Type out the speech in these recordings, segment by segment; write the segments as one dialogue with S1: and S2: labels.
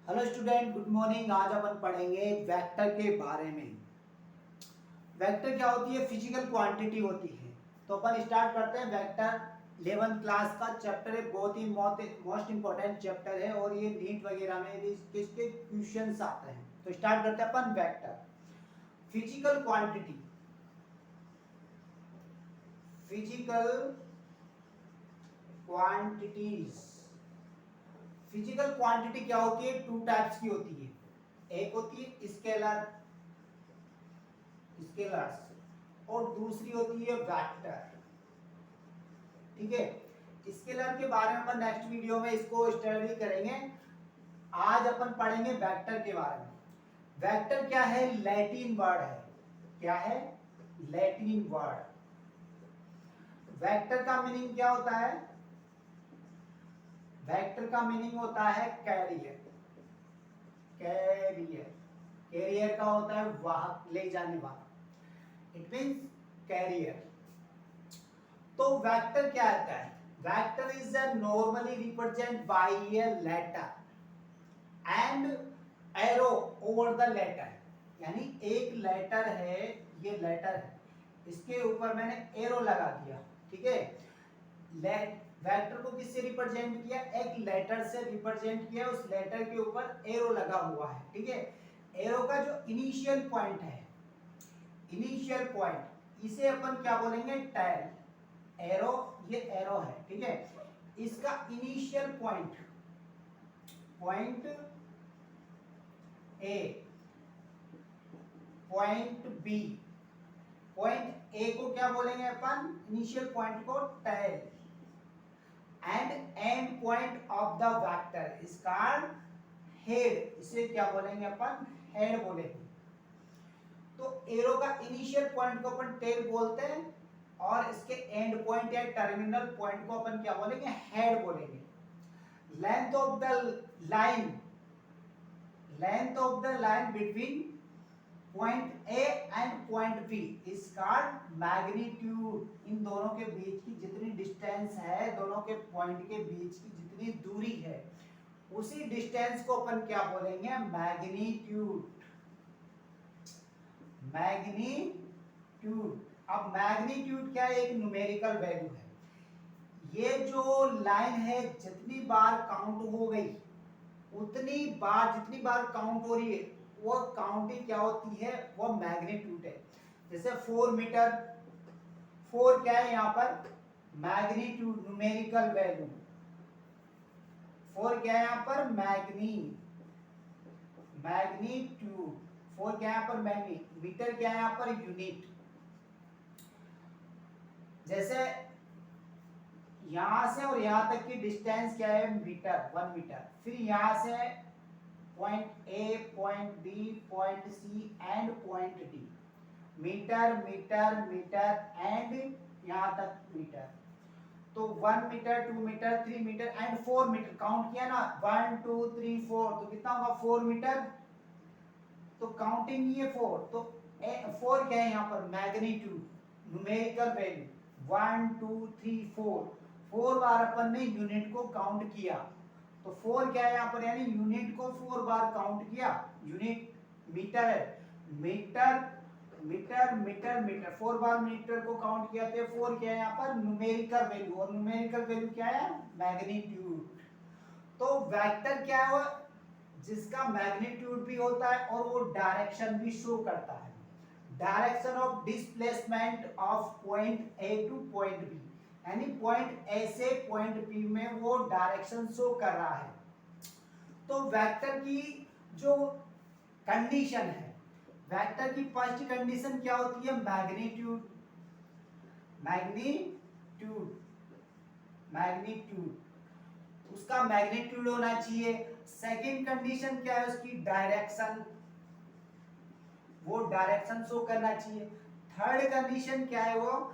S1: Hello student, good morning. आज अपन पढ़ेंगे vector के बारे में। वेक्टर क्या होती है? फिजिकल क्वांटिटी होती है। तो अपन स्टार्ट करते हैं। वेक्टर 11th क्लास का चैप्टर है, बहुत ही मोस्ट इंपॉर्टेंट चैप्टर है और ये नीट वगैरह में भी इसके क्वेश्चंस आते हैं। तो स्टार्ट करते हैं अपन। Vector physical quantity. Physical quantities. Physical quantity क्या होती है? टू टाइप्स की होती है। एक होती है स्केलर, स्केलर्स, और दूसरी होती है वेक्टर। ठीक है, स्केलर के बारे में अपन नेक्स्ट वीडियो में इसको स्टडी करेंगे। आज अपन पढ़ेंगे वेक्टर के बारे में। वेक्टर क्या है? लैटिन वर्ड है। क्या है? Latin word. वेक्टर का मीनिंग क्या होता है? वेक्टर का मीनिंग होता है कैरियर। कैरियर, कैरियर का होता है वाहक, ले जाने वाला। It means carrier. तो वेक्टर क्या आता है? Vector is normally represent by a letter and arrow over the letter. यानी एक लेटर है, ये लेटर है, इसके ऊपर मैंने एरो लगा दिया। ठीक है, वेक्टर को किससे रिप्रेजेंट किया? एक लेटर से रिप्रेजेंट किया, उस लेटर के ऊपर एरो लगा हुआ है। ठीक है, एरो का जो इनिशियल पॉइंट है, इनिशियल पॉइंट, इसे अपन क्या बोलेंगे? टेल। एरो, ये एरो है। ठीक है, इसका initial point, point A, point B, point A को क्या बोलेंगे अपन? इनिशियल पॉइंट को tail. And end point of the vector is called head. इसे क्या बोलेंगे अपन? हेड बोलेंगे। तो एरो का इनिशियल पॉइंट को अपन टेल बोलते हैं और इसके एंड पॉइंट या टर्मिनल पॉइंट को अपन क्या बोलेंगे? हेड बोलेंगे। Length of the line, length of the line between point A and point B is called magnitude. इन दोनों के बीच की जितनी डिस्टेंस है, दोनों के पॉइंट के बीच की जितनी दूरी है, उसी डिस्टेंस को अपन क्या बोलेंगे? मैग्नीट्यूड। मैग्नीट्यूड। अब मैग्नीट्यूड क्या है? एक न्यूमेरिकल वैल्यू है। ये जो लाइन है, जितनी बार काउंट हो गई, उतनी बार, जितनी बार काउंट हो रही है, वो काउंटिंग क्या होती है? वो मैग्नीट्यूड है। जैसे 4 मीटर, 4 क्या है यहाँ पर? Magnitude, numerical value. 4 क्या है यहाँ पर? मैग्नीट्यूड। 4 क्या है यहाँ पर? मैग्नी। मीटर क्या है यहाँ पर? यूनिट। जैसे यहां से और यहां तक की डिस्टेंस क्या है? Metre, 1 metre. फिर यहां से point A, point B, point C and point D. Metre, metre, metre and यहां तक मीटर। तो 1 metre, 2 metre, 3 metre and 4 metre. Count किया ना, 1 2 3 4, तो कितना होगा? 4 मीटर। तो काउंटिंग ये 4, तो 4 क्या है यहाँ पर? Magnitude, numerical value. 1 2 3 4, 4 बार अपन ने यूनिट को काउंट किया। तो 4 क्या है यहाँ पर? यानी यूनिट को 4 बार काउंट किया। यूनिट मीटर है, मीटर, मीटर, मीटर, मीटर, 4 बार मीटर को काउंट किया। तो 4 क्या है यहाँ पर? Numerical value. और न्यूमेरिकल वैल्यू क्या है? मैग्नीट्यूड। तो वेक्टर क्या है? वो जिसका मैग्नीट्यूड भी होता है और वो डायरेक्शन भी शो करता है। Direction of displacement of point A to point B, यानी पॉइंट ए से पॉइंट बी में वो डायरेक्शन शो कर रहा है। तो वेक्टर की जो कंडीशन है, वेक्टर की फर्स्ट कंडीशन क्या होती है? मैग्नीट्यूड। मैग्नीट्यूड, मैग्नीट्यूड, उसका मैग्नीट्यूड होना चाहिए। सेकंड कंडीशन क्या है उसकी? डायरेक्शन, वो डायरेक्शन शो करना चाहिए। थर्ड कंडीशन क्या है? वो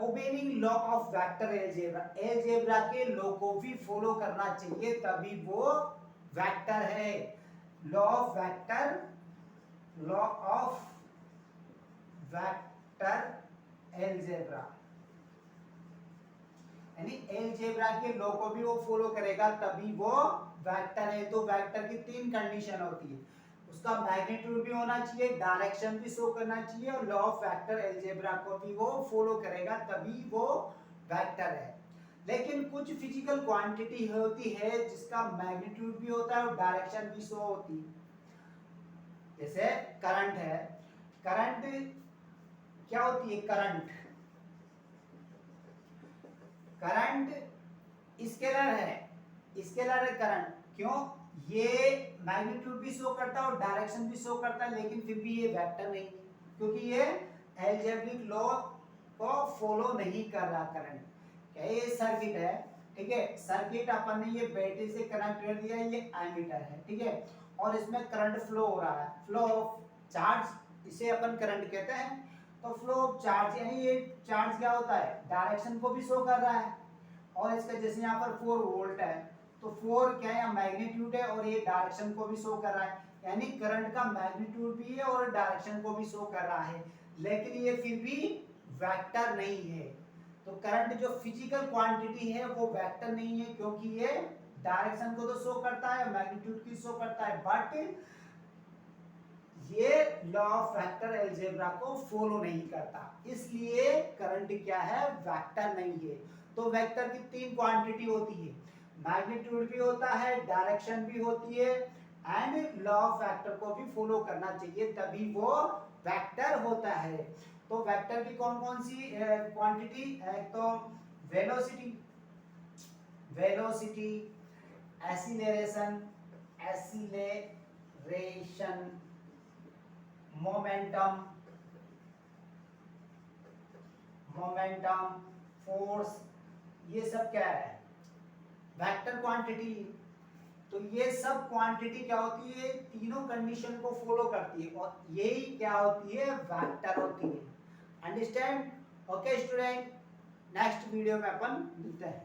S1: obeying law of vector algebra, algebra के लॉ को भी फॉलो करना चाहिए, तभी वो वेक्टर है। Law of vector, law of vector algebra, यानी अलजेब्रा के लॉ को भी वो फॉलो करेगा तभी वो वेक्टर है। तो वेक्टर की तीन कंडीशन होती है, उसका मैग्नीट्यूड भी होना चाहिए, डायरेक्शन भी शो करना चाहिए और लॉ ऑफ वेक्टर अलजेब्रा को भी वो फॉलो करेगा तभी वो वेक्टर है। लेकिन कुछ फिजिकल क्वांटिटी होती है जिसका मैग्नीट्यूड भी होता है और डायरेक्शन भी शो होती है, जैसे करंट है। करंट क्या होती है? करंट स्केलर है, स्केलर है करंट। क्यों? ये मैग्नीट्यूड भी शो करता है और डायरेक्शन भी शो करता है, लेकिन फिर भी ये वेक्टर नहीं है क्योंकि ये अलजेब्रिक लॉ को फॉलो नहीं कर रहा करंट। क्या ये सर्किट है, ठीक है, सर्किट अपन ने ये बैटरी से कनेक्ट कर दिया, ये एमीटर है, ठीक है, और इसमें करंट फ्लो हो रहा है, फ्लो ऑफ चार्ज, इसे अपन करंट कहते हैं। तो फ्लो ऑफ चार्ज यानी ये चार्ज क्या होता है? डायरेक्शन को भी शो कर रहा है, और इसका जैसे यहाँ पर 4 वोल्ट है तो 4 क्या है? मैग्नीट्यूड है और ये डायरेक्शन को भी शो कर रहा है, यानी करंट का मैग्नीट्यूड भी है और डायरेक्शन को भी शो कर रहा है, लेकिन ये फिर भी वेक्टर नहीं है। तो करंट जो फिजिकल क्वांटिटी है वो वेक्टर नहीं है क्योंकि ये डायरेक्शन को तो शो करता है, मैग्नीट्यूड की शो करता है, बट ये लॉ ऑफ वेक्टर अलजेब्रा को फॉलो नहीं करता, इसलिए करंट क्या है? वेक्टर नहीं है। तो वेक्टर की तीन क्वांटिटी होती है, मैग्नीट्यूड भी होता है, डायरेक्शन भी होती है, एंड लॉ ऑफ वेक्टर को भी फॉलो करना चाहिए तभी वो वेक्टर होता है। तो वेक्टर की कौन कौन सी क्वांटिटी? तो velocity, velocity, acceleration, acceleration, momentum, momentum, force, ये सब क्या है? Vector quantity. तो ये सब क्वांटिटी क्या होती है? तीनों कंडीशन को फॉलो करती है और यही क्या होती है? वेक्टर होती है। Understand? Okay student, next video में अपन मिलते हैं।